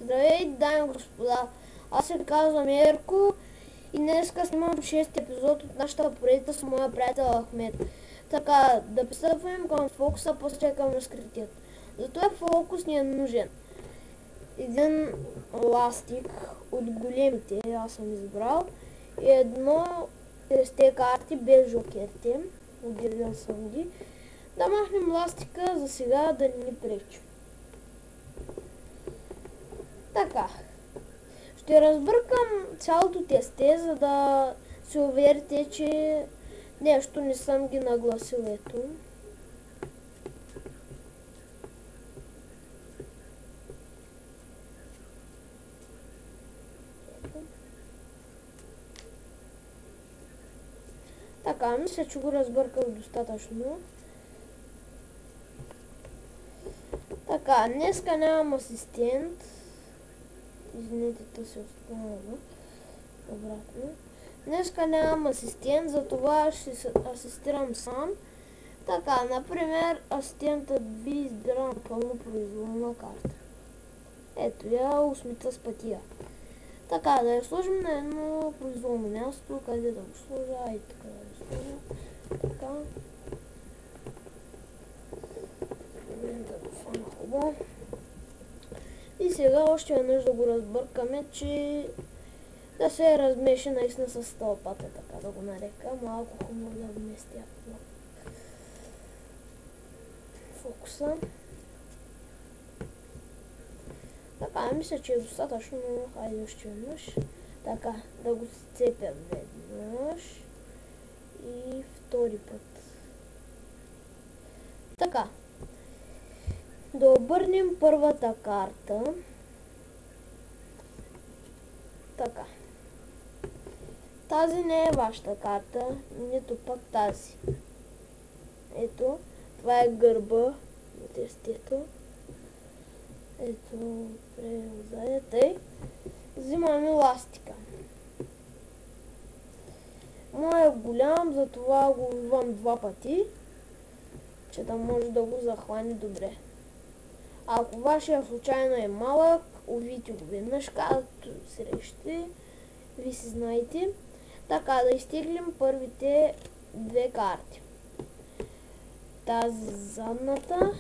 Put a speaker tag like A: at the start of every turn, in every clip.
A: Здравейте, дами и господа! Аз се казвам Ерко и днеска снимам 6 епизод от нашата поредица с моя приятел Ахмед. Така, да пристъпваме към фокуса, после към разкритието. За този фокус ни е нужен един ластик от големите, аз съм избрал, и едно с карти без жокерите, отделил съм ги. Да махнем ластика за сега да не ни пречи. Така, ще разбъркам цялото тесте, за да се уверите, че нещо не съм ги нагласил. Ето. Така, мисля, че го разбърках достатъчно. Така, днеска нямам асистент. Извинете, да се останава обратно. Днеска нямам асистент, затова ще асистирам сам. Така, например, асистентът би избирал пълно произволна карта. Ето я, осмица с пътия. Така, да я сложим на едно произволно място, къде да го сложа и така да го сложа. Така. Да го фана хубаво. И сега още веднъж да го разбъркаме, че да се размеши наистина с тълпата, така да го нарека. Малко хубаво да вместя фокуса. Така, мисля, че е достатъчно, но хайде още веднъж. Така, да го сцепя веднъж и втори път. Така. Да обърнем първата карта. Така. Тази не е вашата карта, нито пък тази. Ето, това е гърба на тестето. Ето, превзаята и взимаме ластика. Моят е голям, затова го вливам два пъти, че да може да го захване добре. Ако вашия случайно е малък, увидите го веднъж, както срещате, ви си знаете. Така, да изтеглим първите две карти. Тази задната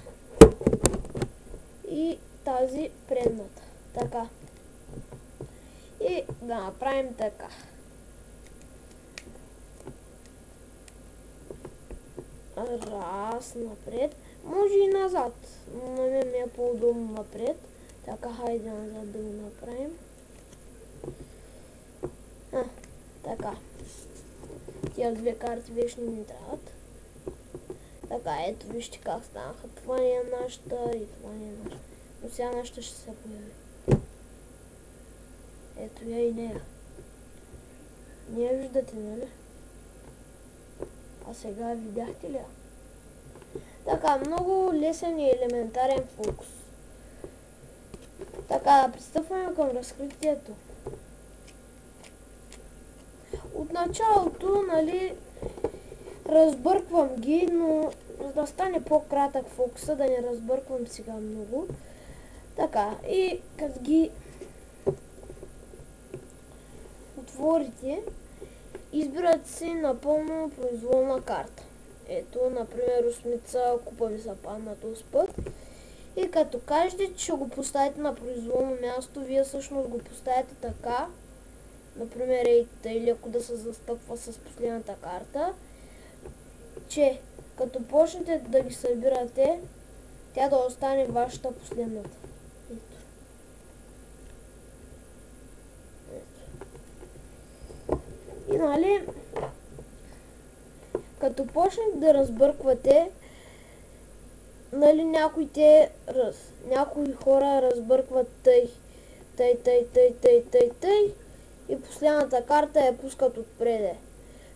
A: и тази предната. Така. И да направим така. Раз напред. Може и назад. Но на мен ми е по-удобно напред. Така, хайде назад да го направим. Така. Тия две карти вече не ми трябват. Така, ето вижте как станаха. Това не е нашата и това не е нашата. Но сега нашата ще се появи. Ето я и нея. Не я виждате, нали? А сега видяхте ли я? Така, много лесен и елементарен фокус. Така, пристъпваме към разкритието. От началото, нали, разбърквам ги, но за да стане по-кратък фокуса, да не разбърквам сега много. Така, и като ги отворите, избирате си напълно произволна карта. Ето, например, осмица, купа ви са падна този път. И като кажете, че го поставите на произволно място, вие всъщност го поставите така. Например, ей леко да се застъпва с последната карта. Че като почнете да ги събирате, тя да остане вашата последната. Ето. И нали, като почнете да разбърквате, нали някои хора разбъркват тъй и последната карта я пускат отпреде.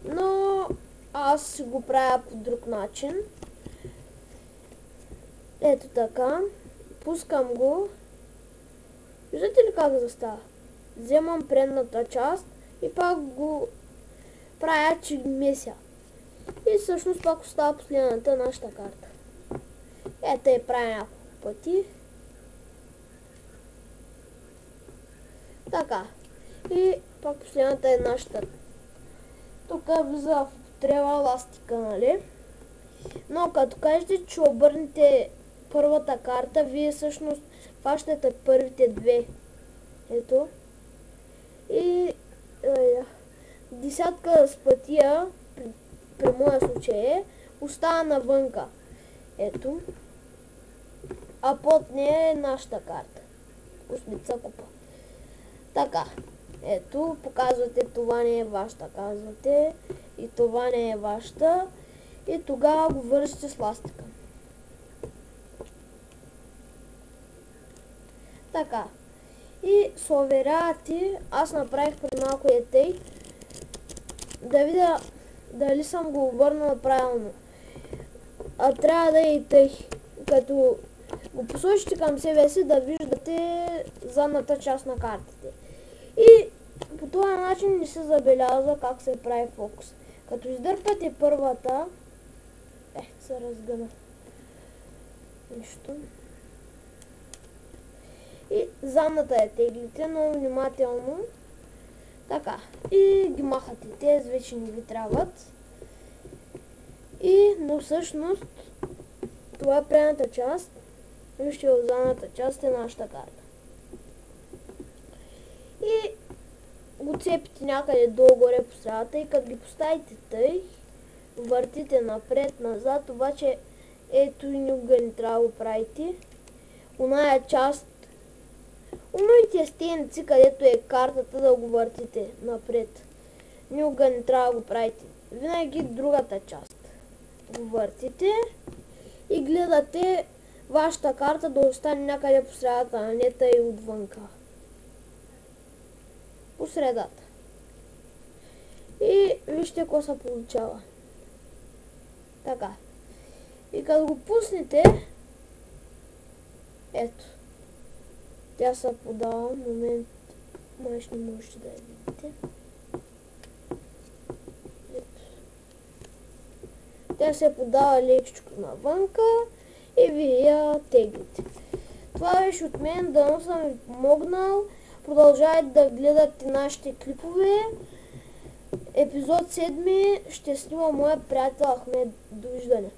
A: Но аз си го правя по друг начин. Ето така. Пускам го. Виждате ли как застава? Вземам предната част и пак го правя, че меся. И всъщност пак остава последната нашата карта. Ето я правя няколко пъти. Така. И пак последната е нашата. Тук влиза в употреба ластика, нали? Но като кажете, че обърнете първата карта, вие всъщност фащате първите две. Ето. И десятка с пътия, при моя случай остава навънка. Ето. А под нея е нашата карта. Осмица купа. Така. Ето, показвате, това не е вашата, казвате. И това не е вашата. И тогава го вършите с ластика. Така. И се уверявате, аз направих преди малко тъй, да видя дали съм го обърнала правилно. А трябва да е и тъй. Като го посочите към себе си, да виждате задната част на картите. И по този начин не се забелязва как се прави фокус. Като издърпате първата, се разгъна. Нищо. И задната я теглите много внимателно. Така. И ги махате. Тези вече не ви трябват. Но всъщност това е предната част. Вижте, в задната част е нашата карта. И го цепите някъде долу-горе по средата и като ги поставите тъй, въртите напред-назад, обаче ето и никога не трябва да го правите. Оная част, оноите стенци, където е картата, да го въртите напред. Никога не трябва да го правите. Винаги другата част го въртите и гледате вашата карта да остане някъде по средата, а не тъй отвънка. По средата. И вижте какво се получава. Така. И като го пуснете, ето. Тя се подава. Момент. Май ще не можете да я видите. Ето. Тя се подава лекичко навънка и вие я теглите. Това беше от мен, дано съм ви помогнал. Продължавайте да гледате нашите клипове. Епизод 7 ще снима моя приятел Ахмед. Довиждане.